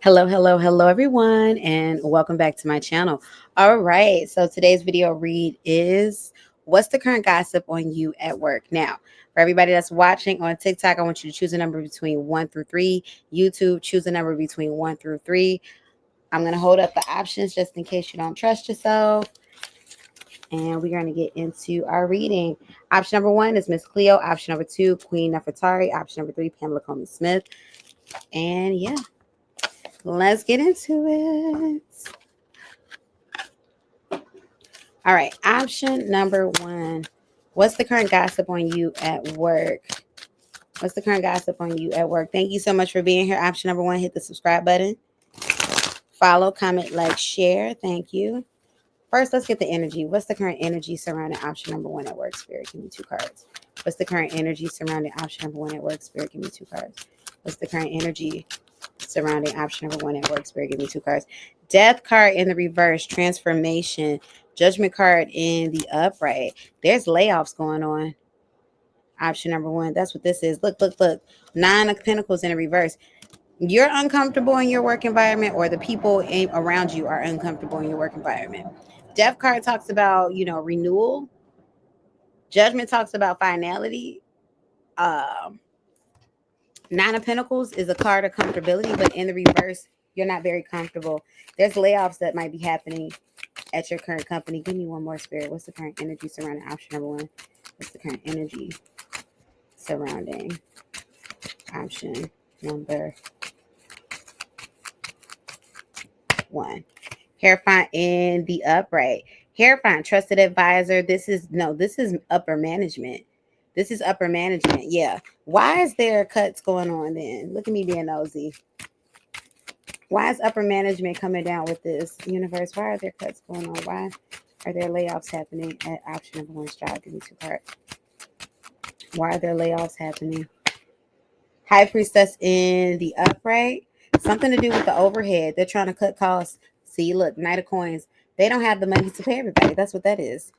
Hello, everyone, and welcome back to my channel. All right, so today's video read is what's the current gossip on you at work? Now, for everybody that's watching on TikTok, I want you to choose a number between 1 through 3. YouTube, choose a number between 1 through 3. I'm going to hold up the options just in case you don't trust yourself. And we're going to get into our reading. Option number 1 is Miss Cleo. Option number 2, Queen Nefertari. Option number 3, Pamela Comey Smith. And yeah, let's get into it. All right. Option number 1. What's the current gossip on you at work? What's the current gossip on you at work? Thank you so much for being here. Option number 1, hit the subscribe button. Follow, comment, like, share. Thank you. First, let's get the energy. What's the current energy surrounding option number 1 at work? Spirit, give me 2 cards. What's the current energy surrounding option number 1 at work? Spirit, give me 2 cards. What's the current energy surrounding option number 1 at work? Spirit, give me 2 cards. Death card in the reverse, transformation. Judgment card in the upright. There's layoffs going on. Option number 1. That's what this is. Look. 9 of Pentacles in the reverse. You're uncomfortable in your work environment, or the people around you are uncomfortable in your work environment. Death card talks about, renewal. Judgment talks about finality. 9 of Pentacles is a card of comfortability, but in the reverse, you're not very comfortable. There's layoffs that might be happening at your current company. Give me one more, Spirit. What's the current energy surrounding option number 1? What's the current energy surrounding option number 1? Hierophant in the upright. Hierophant, trusted advisor. This is upper management. This is upper management. Yeah. Why is there cuts going on then? Look at me being nosy. Why is upper management coming down with this? Universe, why are there cuts going on? Why are there layoffs happening at option number 1's job? Give me 2 cards. Why are there layoffs happening? High priestess in the upright. Something to do with the overhead. They're trying to cut costs. See, look, Knight of Coins. They don't have the money to pay everybody. That's what that is.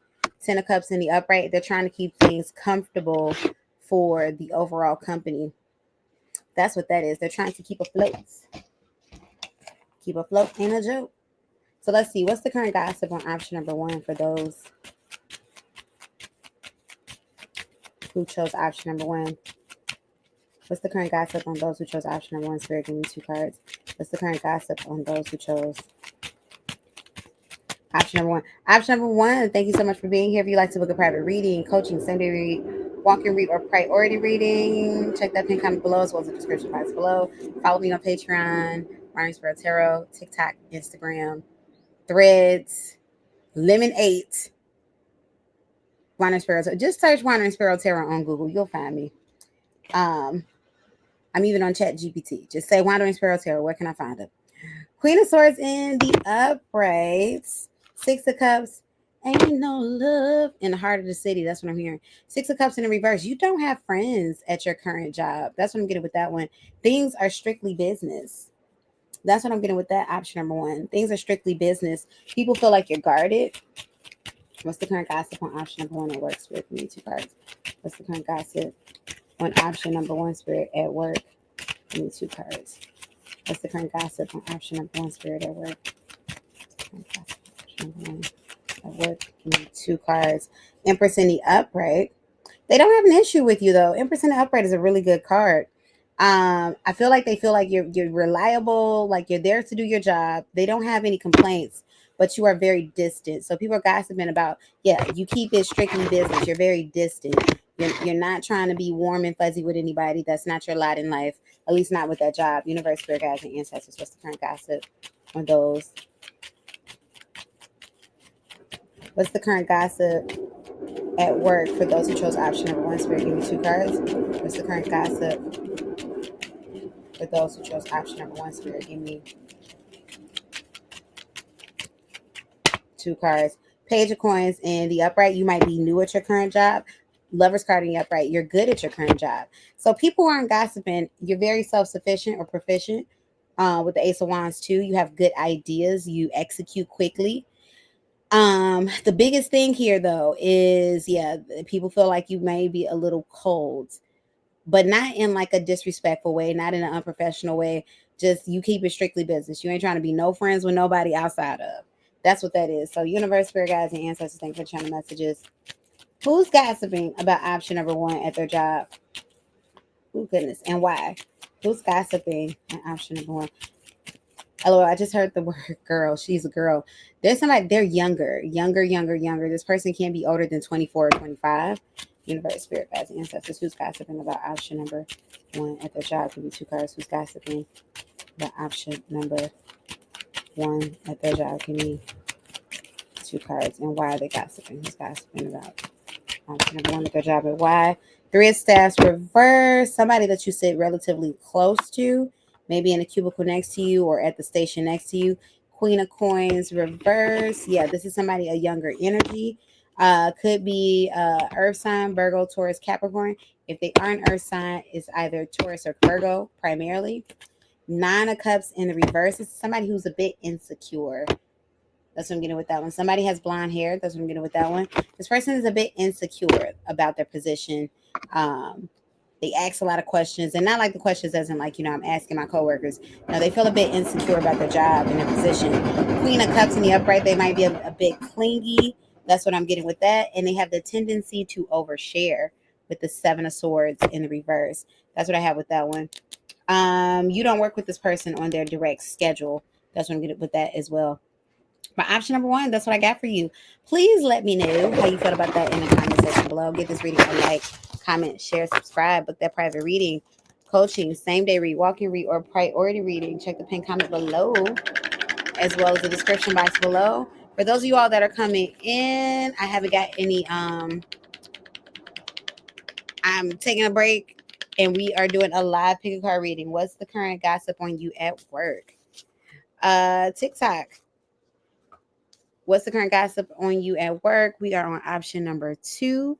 10 of Cups in the upright. They're trying to keep things comfortable for the overall company. That's what that is. They're trying to keep afloat. Keep afloat ain't a joke. So let's see. What's the current gossip on option number 1 for those who chose option number 1? What's the current gossip on those who chose option number 1? Spirit, give me 2 cards. What's the current gossip on those who chose option number 1? Option number 1, thank you so much for being here. If you'd like to book a private reading, coaching, Sunday read, walk-in read, or priority reading, check that pin comment below as well as the description box below. Follow me on Patreon, Wanderingsparrow Tarot, TikTok, Instagram, Threads, Lemon8, Wanderingsparrow. Just search Wanderingsparrow Tarot on Google. You'll find me. I'm even on Chat GPT. Just say Wanderingsparrow Tarot. Where can I find it? Queen of Swords in the uprights. 6 of Cups. Ain't no love in the heart of the city. That's what I'm hearing. 6 of Cups in the reverse. You don't have friends at your current job. That's what I'm getting with that one. Things are strictly business. That's what I'm getting with that option number 1. Things are strictly business. People feel like you're guarded. What's the current gossip on option number 1 at work? Spirit, give me 2 cards. What's the current gossip on option number 1, Spirit, at work? Give me 2 cards. What's the current gossip on option number 1, Spirit, at work? Option number 1 at work. Give me 2 cards. Empress in the upright. They don't have an issue with you though. Empress in the upright is a really good card. I feel like they feel like you're reliable, like you're there to do your job. They don't have any complaints, but you are very distant. So people are gossiping about, you keep it strictly business. You're very distant. You're not trying to be warm and fuzzy with anybody. That's not your lot in life, at least not with that job. Universe, spirit guides, and ancestors. What's the current gossip on those? What's the current gossip at work for those who chose option number 1? Spirit, give me 2 cards. What's the current gossip for those who chose option number 1? Spirit, give me 2 cards. Page of Coins in the upright. You might be new at your current job. Lover's card in the upright. You're good at your current job. So people aren't gossiping. You're very self-sufficient or proficient. With the Ace of Wands too, you have good ideas. You execute quickly. The biggest thing here though is, people feel like you may be a little cold, but not in like a disrespectful way, not in an unprofessional way. Just you keep it strictly business. You ain't trying to be no friends with nobody outside of. That's what that is. So universe, spirit guides, and ancestors, thank you for channel messages. Who's gossiping about option number one at their job? Oh goodness, and why? Who's gossiping at option number one? LOL, I just heard the word girl. She's a girl. There's somebody, they're younger. This person can't be older than 24 or 25. Universe, spirit guides, and ancestors. Who's gossiping about option number one at their job? Give me two cards. Who's gossiping about option number one at their job? Give me two cards. And why are they gossiping? Who's gossiping about option number one at their job? And why? Three of staffs reverse. Somebody that you sit relatively close to, maybe in a cubicle next to you or at the station next to you. Queen of coins reverse. Yeah, this is somebody, a younger energy. Could be earth sign, Virgo, Taurus, Capricorn. If they aren't earth sign, it's either Taurus or Virgo primarily. Nine of cups in the reverse. It's somebody who's a bit insecure. That's what I'm getting with that one. Somebody has blonde hair. That's what I'm getting with that one. This person is a bit insecure about their position. They ask a lot of questions, and not like the questions as in like, I'm asking my coworkers. No, they feel a bit insecure about their job and their position. Queen of Cups in the upright, they might be a bit clingy. That's what I'm getting with that. And they have the tendency to overshare with the Seven of Swords in the reverse. That's what I have with that one. You don't work with this person on their direct schedule. That's what I'm getting with that as well. But option number one, that's what I got for you. Please let me know how you felt about that in the comment section below. Give this reading a like, comment, share, subscribe, book that private reading, coaching, same day read, walk-in read, or priority reading. Check the pinned comment below, as well as the description box below. For those of you all that are coming in, I haven't got any, I'm taking a break, and we are doing a live pick a card reading. What's the current gossip on you at work? TikTok. What's the current gossip on you at work? We are on option number two.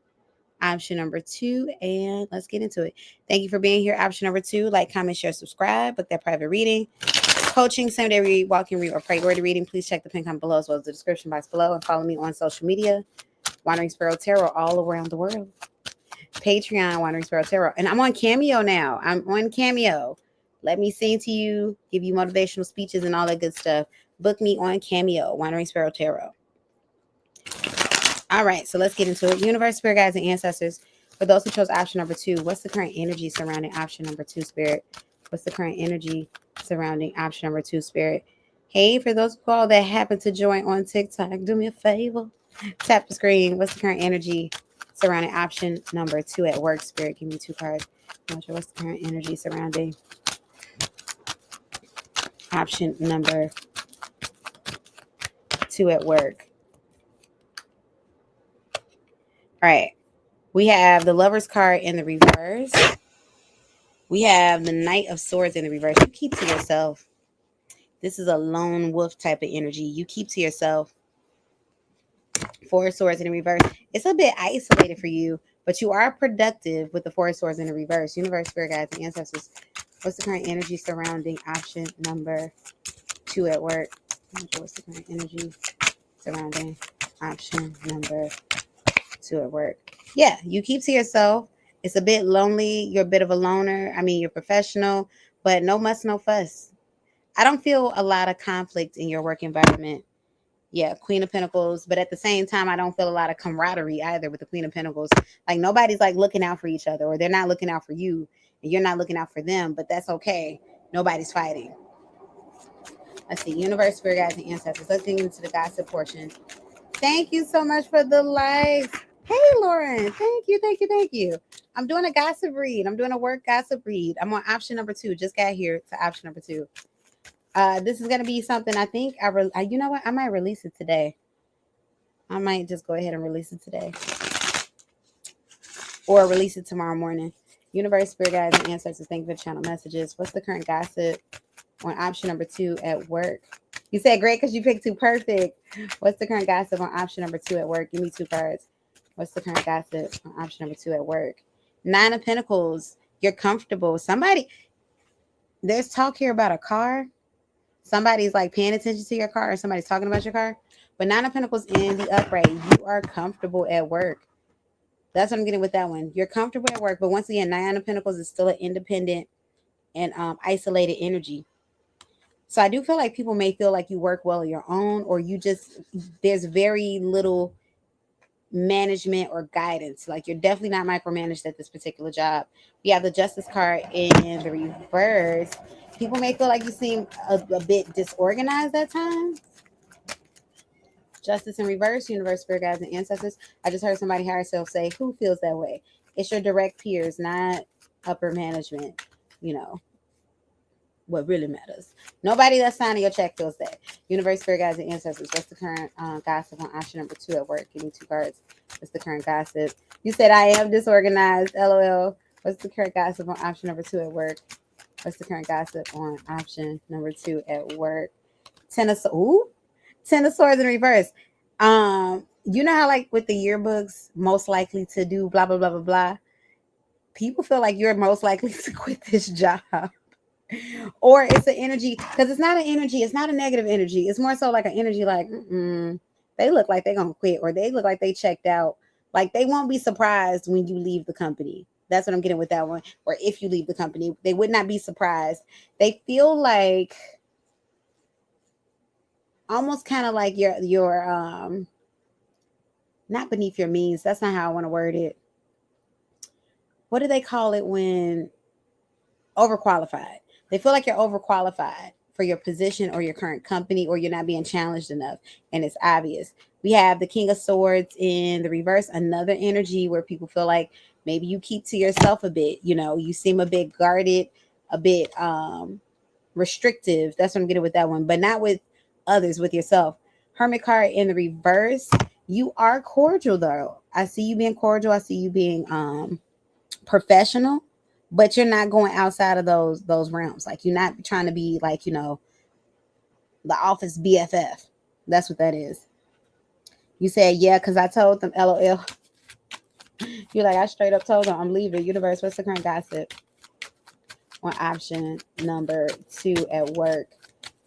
Option number two, and let's get into it. Thank you for being here. Option number two, like, comment, share, subscribe, book that private reading, coaching, same day read, walk-in read, or priority reading. Please check the pinned comment below as well as the description box below, and follow me on social media, Wandering Sparrow Tarot, all around the world. Patreon, Wandering Sparrow Tarot, and I'm on Cameo now. I'm on Cameo. Let me sing to you, give you motivational speeches and all that good stuff. Book me on Cameo, Wandering Sparrow Tarot. All right, so let's get into it. Universe, spirit guides, and ancestors. For those who chose option number two, what's the current energy surrounding option number two, spirit? What's the current energy surrounding option number two, spirit? Hey, for those of y'all that happen to join on TikTok, do me a favor. Tap the screen. What's the current energy surrounding option number two at work, spirit? Give me two cards. What's the current energy surrounding option number two at work? All right. We have the Lover's card in the reverse. We have the Knight of Swords in the reverse. You keep to yourself. This is a lone wolf type of energy. You keep to yourself. Four of Swords in the reverse. It's a bit isolated for you, but you are productive with the Four of Swords in the reverse. Universe, spirit guides, and ancestors. What's the current energy surrounding option number two at work? What's the current energy surrounding option number two at work? Yeah, you keep to yourself. It's a bit lonely. You're a bit of a loner. I mean, you're professional, but no muss, no fuss. I don't feel a lot of conflict in your work environment. Yeah, Queen of Pentacles. But at the same time, I don't feel a lot of camaraderie either with the Queen of Pentacles. Like nobody's like looking out for each other, or they're not looking out for you and you're not looking out for them, but that's okay. Nobody's fighting. Let's see. Universe, spirit guides, and ancestors. Let's get into the gossip portion. Thank you so much for the likes. Hey, Lauren. Thank you. I'm doing a gossip read. I'm doing a work gossip read. I'm on option number two. Just got here to option number two. This is going to be something I think you know what? I might release it today. I might just go ahead and release it today. Or release it tomorrow morning. Universe, spirit guides, and ancestors, thank you for channel messages. What's the current gossip on option number two at work? You said great because you picked two. Perfect. What's the current gossip on option number two at work? Give me two cards. What's the current gossip on option number two at work? Nine of Pentacles. You're comfortable. There's talk here about a car. Somebody's like paying attention to your car, or somebody's talking about your car. But Nine of Pentacles in the upright. You are comfortable at work. That's what I'm getting with that one. You're comfortable at work. But once again, Nine of Pentacles is still an independent and isolated energy. So I do feel like people may feel like you work well on your own, or there's very little management or guidance. Like you're definitely not micromanaged at this particular job. We have the justice card in the reverse. People may feel like you seem a bit disorganized at times. Justice in reverse, universe, spirit guides, and ancestors. I just heard somebody higher self say, who feels that way? It's your direct peers, not upper management. You know, what really matters. Nobody that's signing your check feels that. Universe, spirit guides, and ancestors. What's the current gossip on option number 2 at work? Give me 2 cards. What's the current gossip? You said I am disorganized. LOL. What's the current gossip on option number 2 at work? What's the current gossip on option number 2 at work? Ten of Swords in reverse. You know how like with the yearbooks, most likely to do blah blah blah blah blah. People feel like you're most likely to quit this job. Or it's an energy, because it's not an energy, it's not a negative energy. It's more so like an energy like, they look like they're gonna quit, or they look like they checked out. Like they won't be surprised when you leave the company. That's what I'm getting with that one. Or if you leave the company, they would not be surprised. They feel like almost kind of like your not beneath your means. That's not how I want to word it. What do they call it when overqualified? They feel like you're overqualified for your position or your current company, or you're not being challenged enough, and it's obvious. We have the King of Swords in the reverse, another energy where people feel like maybe you keep to yourself a bit. You know, you seem a bit guarded, a bit restrictive. That's what I'm getting with that one, but not with others, with yourself. Hermit card in the reverse. You are cordial though. I see you being cordial. I see you being professional, but you're not going outside of those realms. Like you're not trying to be like, the office BFF. That's what that is. You said, yeah, because I told them, LOL. You're like, I straight up told them I'm leaving. Universe, what's the current gossip on option number 2 at work?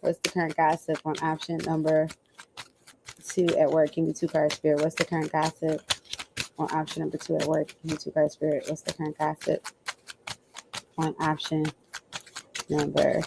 What's the current gossip on option number 2 at work? Give me 2 cards, Spirit. What's the current gossip on option number 2 at work? Give me 2 cards, Spirit. What's the current gossip on option number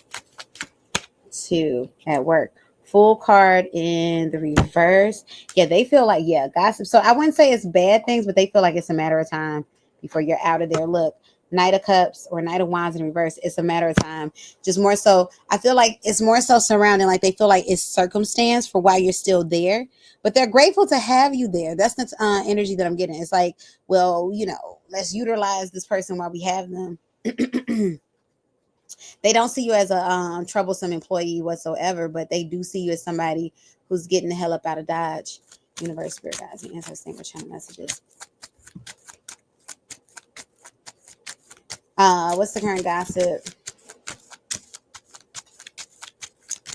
2 at work? Full card in the reverse. Yeah, they feel like, gossip. So I wouldn't say it's bad things, but they feel like it's a matter of time before you're out of there. Look, Knight of Cups or Knight of Wands in reverse. It's a matter of time. Just more so, I feel like it's more so surrounding, like they feel like it's circumstance for why you're still there, but they're grateful to have you there. That's the energy that I'm getting. It's like, well, let's utilize this person while we have them. They don't see you as a troublesome employee whatsoever, but they do see you as somebody who's getting the hell up out of Dodge. Universe, spirit guides, and ancestors, for channel messages. What's the current gossip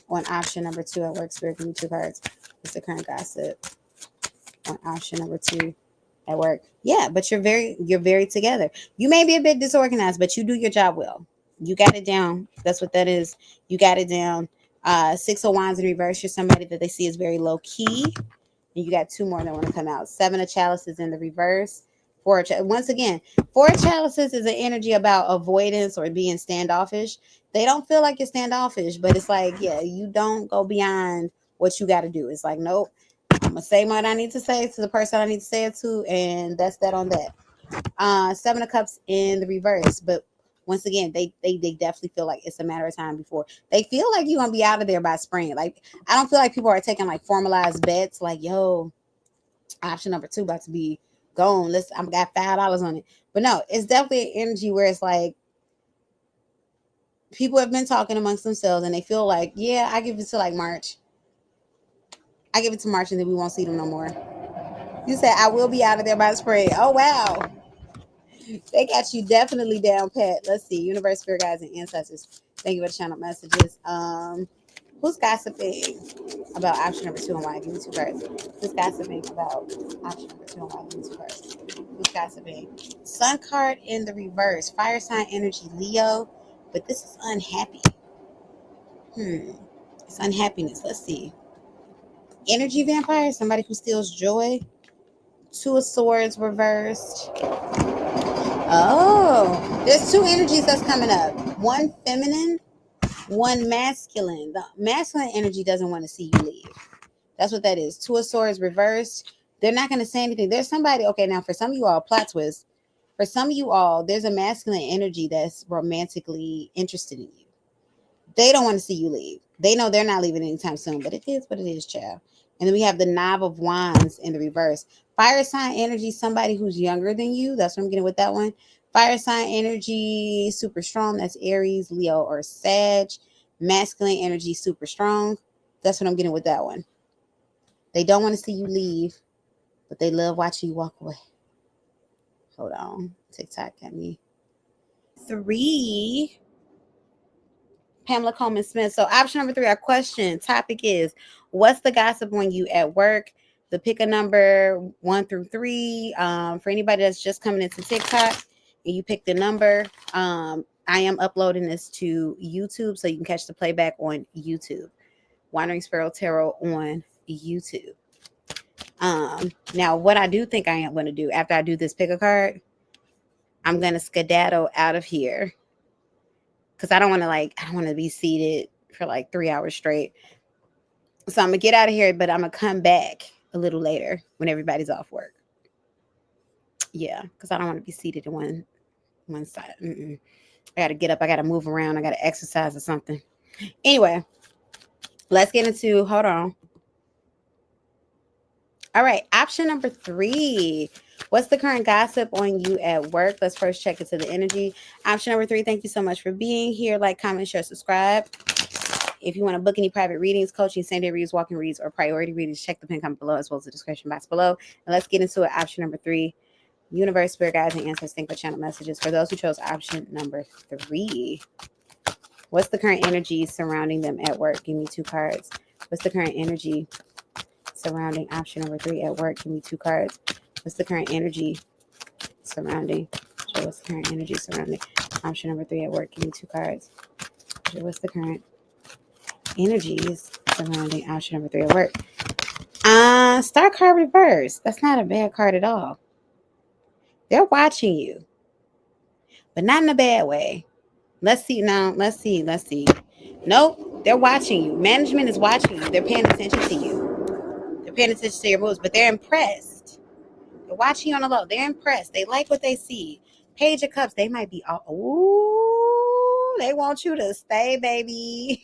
on option number 2 at work? Spirit, give me 2 cards. What's the current gossip on option number 2 at work? Yeah, but you're very together. You may be a bit disorganized, but you do your job well. You got it down. That's what that is. You got it down. 6 of Wands in reverse. You're somebody that they see as very low key. And you got 2 more that want to come out. 7 of Chalices in the reverse. Once again, 4 of Chalices is an energy about avoidance or being standoffish. They don't feel like you're standoffish, but it's like, you don't go beyond what you got to do. It's like, nope, I'm going to say what I need to say to the person I need to say it to, and that's that on that. 7 of Cups in the reverse, but once again, they definitely feel like it's a matter of time before they feel like you're gonna be out of there by spring. Like I don't feel like people are taking like formalized bets, like option number 2 about to be gone. I've got $5 on it, but no, it's definitely an energy where it's like people have been talking amongst themselves and they feel like, I give it to like March. I give it to March and then we won't see them no more. You said I will be out of there by spring. Oh wow. They got you definitely down pat. Let's see. Universe, spirit guides, and ancestors. Thank you for the channel messages. Who's gossiping about option number 2 and why? Give me 2 cards. Who's gossiping about option number 2 and why? Give me 2 cards. Who's gossiping? Sun card in the reverse. Fire sign energy, Leo. But this is unhappy. It's unhappiness. Let's see. Energy vampire. Somebody who steals joy. 2 of Swords reversed. Oh, there's 2 energies that's coming up. One feminine One masculine. The masculine energy doesn't want to see you leave. That's what that is. Two of Swords reversed. They're not going to say anything. There's somebody, okay, now for some of you all, plot twist. For some of you all, there's a masculine energy that's romantically interested in you. They don't want to see you leave. They know they're not leaving anytime soon, but it is what it is, child. And then we have the Knob of Wands in the reverse. Fire sign energy, somebody who's younger than you. That's what I'm getting with that one. Fire sign energy, super strong. That's Aries, Leo, or Sag. Masculine energy, super strong. That's what I'm getting with that one. They don't want to see you leave, but they love watching you walk away. Hold on. TikTok got me. 3. Pamela Coleman Smith. So option number 3, our question topic is, what's the gossip on you at work? The pick a number 1 through 3. For anybody that's just coming into TikTok and you pick the number, I am uploading this to YouTube so you can catch the playback on YouTube. Wandering Sparrow Tarot on YouTube. Now what I do think I am going to do after I do this pick a card, I'm going to skedaddle out of here. Because I don't want to be seated for like 3 hours straight. So I'm going to get out of here, but I'm going to come back a little later when everybody's off work. Yeah, because I don't want to be seated in one side. I got to get up. I got to move around. I got to exercise or something. Anyway, let's get into, hold on. All right, option number 3. What's the current gossip on you at work? Let's first check into the energy. Option number 3, thank you so much for being here. Like, comment, share, subscribe. If you want to book any private readings, coaching, same-day reads, walking reads, or priority readings, check the pin comment below as well as the description box below. And let's get into it. Option number 3, universe, spirit guides, and ancestors think with channel messages. For those who chose option number 3, what's the current energy surrounding them at work? Give me 2 cards. What's the current energy surrounding option number 3 at work? Give me 2 cards. What's the current energy surrounding? What's the current energy surrounding option number 3 at work? Give me 2 cards. What's the current energies surrounding option number 3 at work? Star card reverse. That's not a bad card at all. They're watching you, but not in a bad way. Let's see now. Let's see. Nope, they're watching you. Management is watching you. They're paying attention to you. They're paying attention to your moves, but they're impressed. They're watching you on the low. They're impressed. They like what they see. Page of Cups. They might be all, ooh, they want you to stay, baby.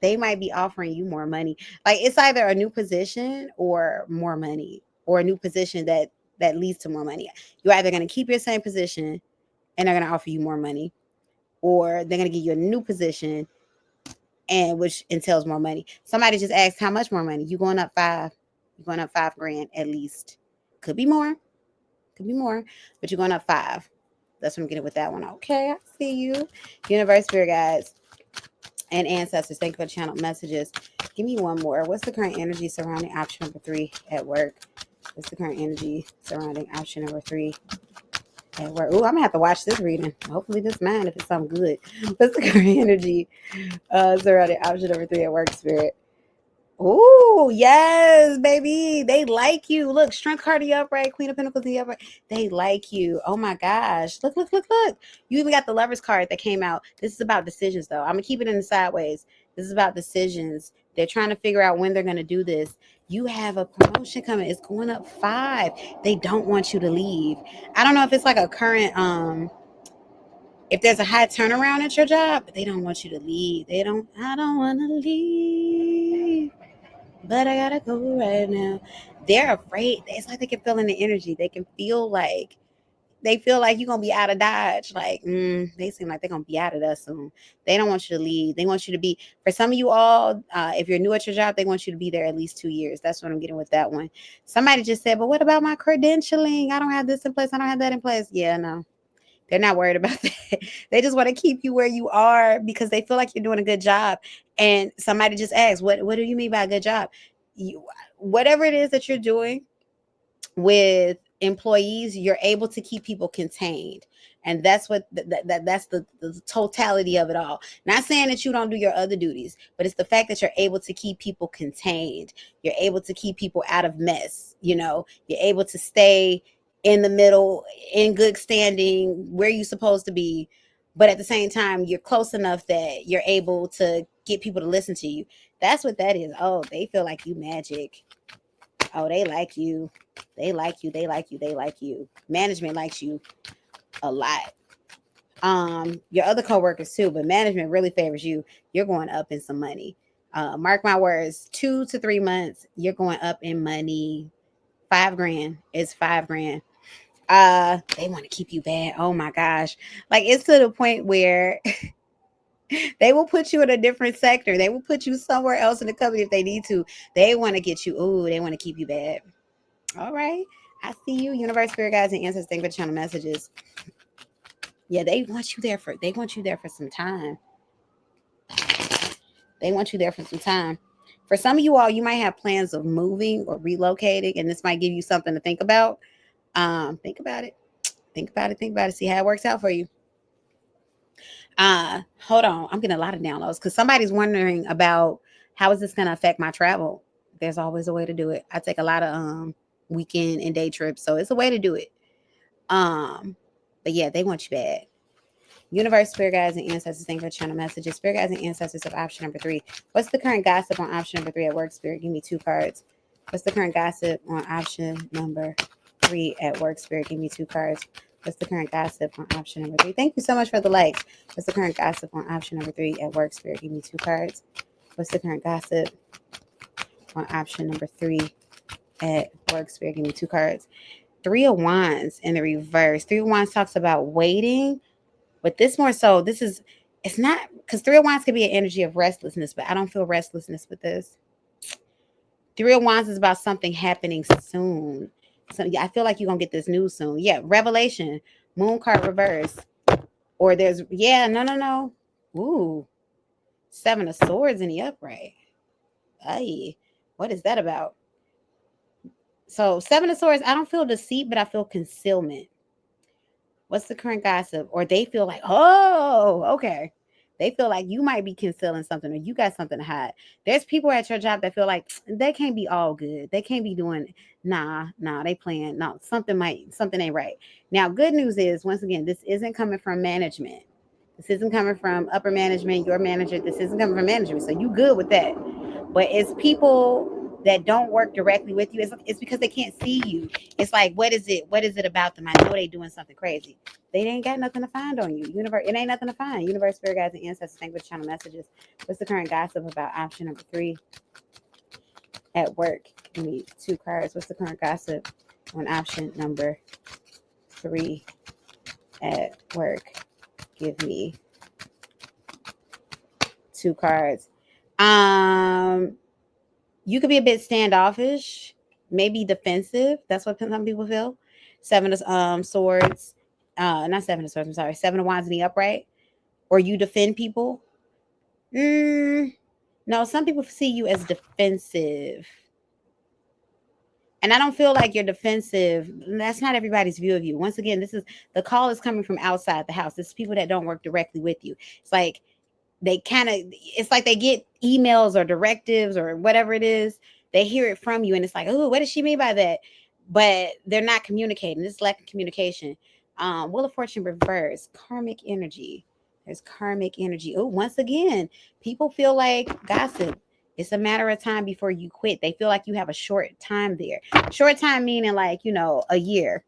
They might be offering you more money. Like, it's either a new position or more money, or a new position that leads to more money. You're either going to keep your same position and they're going to offer you more money, or they're going to give you a new position and which entails more money. Somebody just asked how much more money. You going up 5. You're going up $5,000 at least. Could be more, but you're going up 5. That's what I'm getting with that one. Okay, I see you. Universe, spirit guides, and ancestors, thank you for the channel messages. Give me one more. What's the current energy surrounding option number 3 at work? What's the current energy surrounding option number 3 at work? Oh, I'm gonna have to watch this reading. Hopefully this mine if it's something good. What's the current energy surrounding option number 3 at work, spirit? Oh, yes, baby. They like you. Look, Strength card the upright, Queen of Pentacles the upright. They like you. Oh my gosh. Look. You even got the Lovers card that came out. This is about decisions, though. I'm going to keep it in the sideways. This is about decisions. They're trying to figure out when they're going to do this. You have a promotion coming. It's going up 5. They don't want you to leave. I don't know if it's like a current, if there's a high turnaround at your job, but they don't want you to leave. I don't want to leave, but I gotta go right now. They're afraid. It's like they can feel in the energy. They feel like you're gonna be out of Dodge. Like, they seem like they're gonna be out of us soon. They don't want you to leave. They want you to be, for some of you all, if you're new at your job, they want you to be there at least 2 years. That's what I'm getting with that one. Somebody just said, but what about my credentialing? I don't have this in place. I don't have that in place. Yeah, no. They're not worried about that. They just want to keep you where you are because they feel like you're doing a good job. And somebody just asked, what do you mean by a good job? Whatever it is that you're doing with employees, you're able to keep people contained. And that's what that's the totality of it all. Not saying that you don't do your other duties, but it's the fact that you're able to keep people contained. You're able to keep people out of mess. You're able to stay in the middle, in good standing, where you're supposed to be, but at the same time, you're close enough that you're able to get people to listen to you. That's what that is. Oh, they feel like you magic. Oh, they like you. They like you. They like you. They like you. Management likes you a lot. Your other coworkers too, but management really favors you. You're going up in some money. Mark my words, 2 to 3 months, you're going up in money. 5 grand is 5 grand. They want to keep you bad. Oh my gosh. Like it's to the point where they will put you in a different sector. They will put you somewhere else in the company if they need to. They want to get you. Oh, they want to keep you bad. All right. I see you, universe, spirit guides, and ancestors. Thank you for channel messages. Yeah, they want you there for some time. They want you there for some time. For some of you all, you might have plans of moving or relocating, and this might give you something to think about. Think about it. Think about it. Think about it. See how it works out for you. Hold on. I'm getting a lot of downloads because somebody's wondering about how is this going to affect my travel. There's always a way to do it. I take a lot of weekend and day trips, so it's a way to do it. But yeah, they want you bad. Universe, spirit guides, and ancestors. Thank you for channel messages. Spirit guides and ancestors of option number 3. What's the current gossip on option number 3 at work? Spirit, give me 2 cards. What's the current gossip on option number 3 at work? Spirit, give me 2 cards. What's the current gossip on option number 3? Thank you so much for the likes. What's the current gossip on option number 3 at work? Spirit, give me 2 cards. What's the current gossip on option number 3 at work? Spirit, give me 2 cards. 3 of Wands in the reverse. 3 of Wands talks about waiting. But this more so, it's not, because 3 of Wands could be an energy of restlessness, but I don't feel restlessness with this. 3 of Wands is about something happening soon. So yeah, I feel like you're going to get this news soon. Yeah, revelation, moon card reverse. Or there's, yeah, no. Ooh, 7 of Swords in the upright. Ay, what is that about? So 7 of Swords, I don't feel deceit, but I feel concealment. What's the current gossip? Or they feel like, oh, okay. They feel like you might be concealing something or you got something to hide. There's people at your job that feel like they can't be all good. They can't be doing, they playing. No, something ain't right. Now, good news is, once again, this isn't coming from management. This isn't coming from upper management, your manager. This isn't coming from management. So you good with that. But it's people that don't work directly with you. It's because they can't see you. It's like, what is it? What is it about them? I know they doing something crazy. They ain't got nothing to find on you. Universe, it ain't nothing to find. Universe, spirit guides, and ancestors. Thank you for channel messages. What's the current gossip about option number 3 at work? Give me 2 cards. What's the current gossip on option number 3 at work? Give me 2 cards. You could be a bit standoffish, maybe defensive. That's what some people feel. 7 of Swords, not 7 of Swords. I'm sorry, 7 of Wands in the upright. Or you defend people. No, some people see you as defensive. And I don't feel like you're defensive. That's not everybody's view of you. Once again, the call is coming from outside the house. This is people that don't work directly with you. It's like it's like they get emails or directives or whatever it is. They hear it from you and it's like, oh, what does she mean by that? But they're not communicating. This is lack of communication. Wheel of Fortune reverse, karmic energy. There's karmic energy. Oh, once again, people feel like gossip. It's a matter of time before you quit. They feel like you have a short time there. Short time meaning like, a year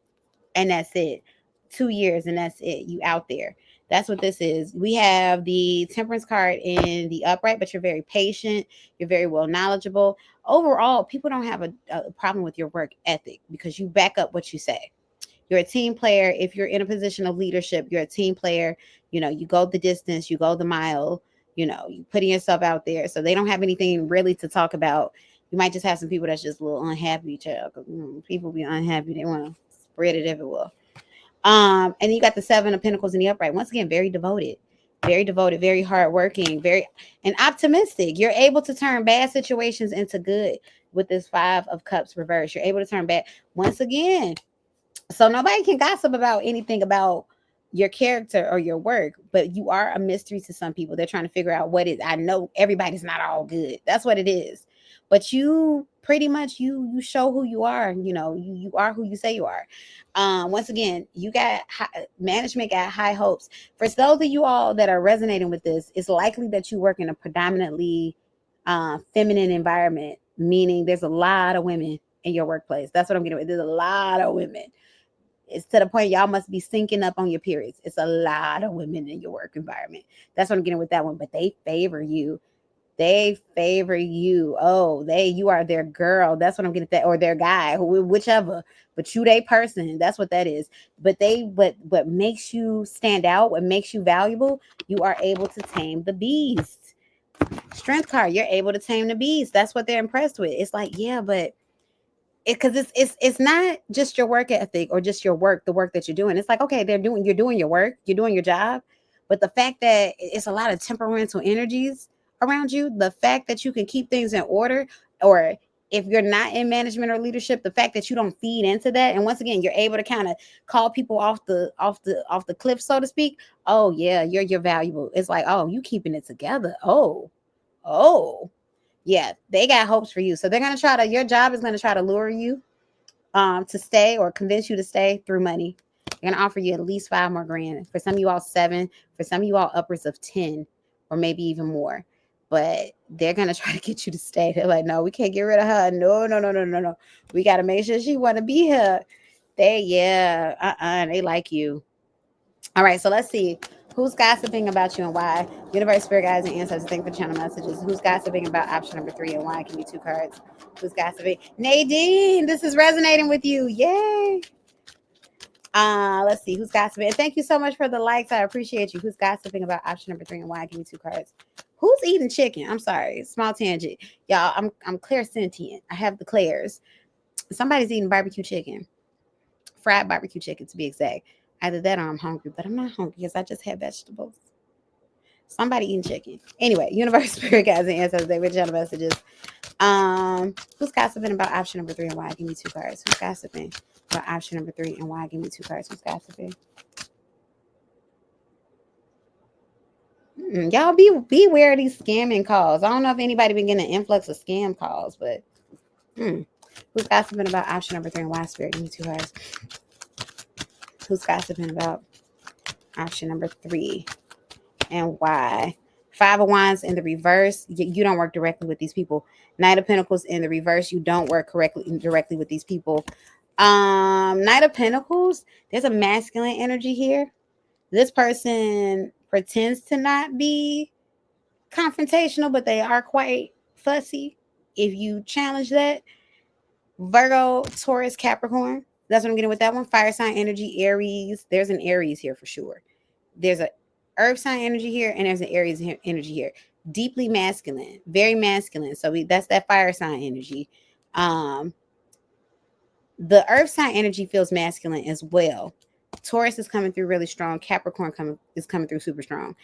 and that's it. 2 years and that's it. You out there. That's what this is. We have the Temperance card in the upright, but you're very patient. You're very well knowledgeable. Overall, people don't have a problem with your work ethic because you back up what you say. You're a team player. If you're in a position of leadership, you're a team player. You go the distance, you go the mile, you putting yourself out there. So they don't have anything really to talk about. You might just have some people that's just a little unhappy, child. People be unhappy. They want to spread it everywhere. And you got the 7 of Pentacles in the upright. Once again, very devoted, very hardworking, very and optimistic. You're able to turn bad situations into good with this 5 of Cups reverse. You're able to turn bad once again. So nobody can gossip about anything about your character or your work, but you are a mystery to some people. They're trying to figure out what it is. I know everybody's not all good. That's what it is. But you pretty much you show who you are. You are who you say you are. Once again, you got management got high hopes for those of you all that are resonating with this. It's likely that you work in a predominantly feminine environment, meaning there's a lot of women in your workplace. That's what I'm getting with. There's a lot of women. It's to the point y'all must be syncing up on your periods. It's a lot of women in your work environment. That's what I'm getting with that one. But they favor you. They favor you. Oh, you are their girl. That's what I'm getting at that, or their guy, whichever. But you, they person. That's what that is. But what makes you stand out, what makes you valuable, you are able to tame the beast. Strength card, you're able to tame the beast. That's what they're impressed with. It's like, yeah, but because it's not just your work ethic or just the work that you're doing. It's like, okay, you're doing your work, you're doing your job, but the fact that it's a lot of temperamental energies around you, the fact that you can keep things in order, or if you're not in management or leadership, the fact that you don't feed into that, and once again, you're able to kind of call people off the cliff, so to speak. Oh yeah, you're valuable. It's like, oh, you keeping it together. Oh, yeah, they got hopes for you. So they're gonna your job is gonna try to lure you to stay or convince you to stay through money. They're gonna offer you at least 5 more grand. For some of you all 7, for some of you all upwards of 10, or maybe even more. But they're gonna try to get you to stay. They're like, no, we can't get rid of her. No, no, no, no, no, no. We gotta make sure she wanna be here. They like you. All right, so let's see. Who's gossiping about you and why? Universe, spirit guides, and ancestors, thank you for channel messages. Who's gossiping about option number 3 and why? Give me 2 cards. Who's gossiping? Nadine, this is resonating with you. Yay. Let's see. Who's gossiping? And thank you so much for the likes. I appreciate you. Who's gossiping about option number 3 and why? Give me 2 cards. Who's eating chicken? I'm sorry. Small tangent. Y'all, I'm clairsentient. I have the clairs. Somebody's eating barbecue chicken. Fried barbecue chicken, to be exact. Either that or I'm hungry, but I'm not hungry because I just had vegetables. Somebody eating chicken. Anyway, universe, spirit guides, and ancestors, they with channel messages. Who's gossiping about option number 3 and why? Give me 2 cards. Who's gossiping about option number 3 and why? Give me 2 cards. Who's gossiping? Y'all beware of these scamming calls. I don't know if anybody been getting an influx of scam calls, but who's gossiping about option number 3 and why? Spirit, give me 2 cards. Who's gossiping about option number 3 and why? 5 of Wands in the reverse. You don't work directly with these people. Knight of Pentacles in the reverse. You don't work directly with these people. Knight of Pentacles. There's a masculine energy here. This person pretends to not be confrontational, but they are quite fussy. If you challenge that, Virgo, Taurus, Capricorn. That's what I'm getting with that one. Fire sign energy, Aries. There's an Aries here for sure. There's a earth sign energy here, and there's an Aries energy here. Deeply masculine, very masculine. So that's that fire sign energy. The earth sign energy feels masculine as well. Taurus is coming through really strong. Capricorn is coming through super strong.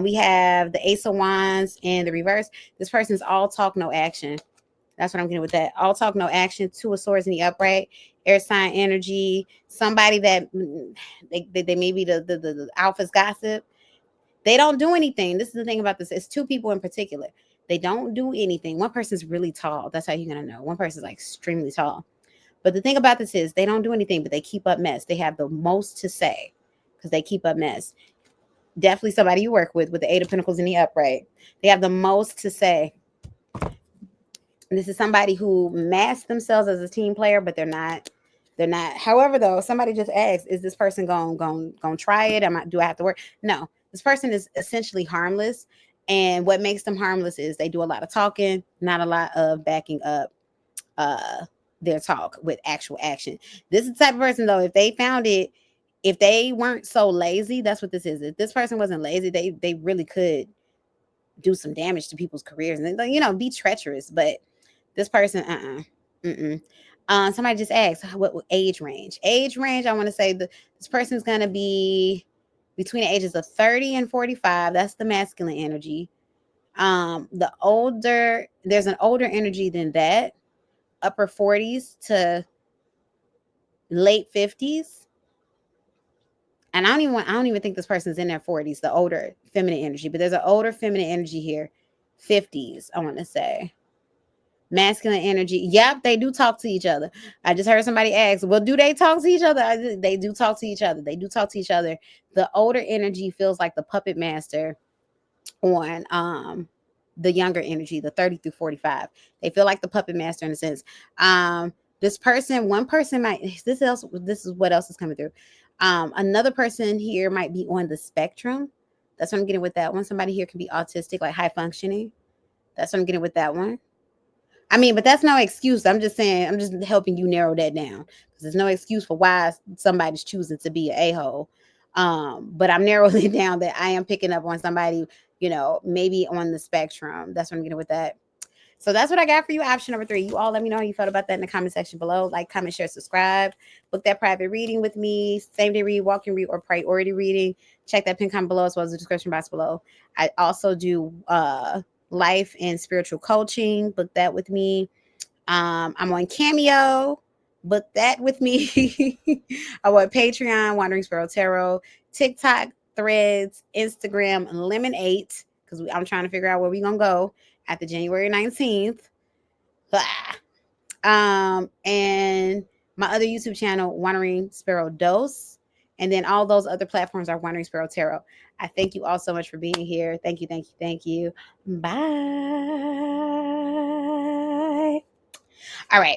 We have the Ace of Wands in the reverse. This person's all talk, no action. That's what I'm getting with that. All talk, no action. 2 of Swords in the upright. Air sign energy. Somebody that they may be the alpha's gossip. They don't do anything. This is the thing about this. It's 2 people in particular. They don't do anything. One person's really tall. That's how you're going to know. One person's like extremely tall. But the thing about this is they don't do anything, but they keep up mess. They have the most to say because they keep up mess. Definitely somebody you work with the 8 of Pentacles in the upright. They have the most to say. This is somebody who masks themselves as a team player, but they're not. They're not. However, though, somebody just asked, is this person going try it? Do I have to work? No, this person is essentially harmless. And what makes them harmless is they do a lot of talking, not a lot of backing up their talk with actual action. This is the type of person, though, if they found it, if they weren't so lazy, that's what this is. If this person wasn't lazy, they really could do some damage to people's careers and, be treacherous. But this person, somebody just asked what age range. Age range, I want to say this person's going to be between the ages of 30 and 45. That's the masculine energy. There's an older energy than that, upper 40s to late 50s. And I don't even think this person's in their 40s, the older feminine energy, but there's an older feminine energy here, 50s, I want to say. Masculine energy. Yep, they do talk to each other. I just heard somebody ask, well, do they talk to each other? They do talk to each other. They do talk to each other. The older energy feels like the puppet master on the younger energy, the 30 through 45. They feel like the puppet master in a sense. This person, one person might, this is what else is coming through. Another person here might be on the spectrum. That's what I'm getting with that one. Somebody here can be autistic, like high functioning. That's what I'm getting with that one. I mean, but that's no excuse. I'm just saying, I'm just helping you narrow that down because there's no excuse for why somebody's choosing to be an a-hole. But I'm narrowing it down that I am picking up on somebody, maybe on the spectrum. That's what I'm getting with that. So that's what I got for you. Option number 3. You all let me know how you felt about that in the comment section below. Like, comment, share, subscribe. Book that private reading with me. Same day read, walk-in read, or priority reading. Check that pin comment below as well as the description box below. I also do life and spiritual coaching. Book that with me. I'm on Cameo. Book that with me. I'm on Patreon, Wandering Sparrow Tarot, TikTok, Threads, Instagram, Lemon8, because I'm trying to figure out where we're going to go after January 19th. And my other YouTube channel, Wandering Sparrow Dose. And then all those other platforms are Wandering Sparrow Tarot. I thank you all so much for being here. Thank you, thank you, thank you. Bye. All right.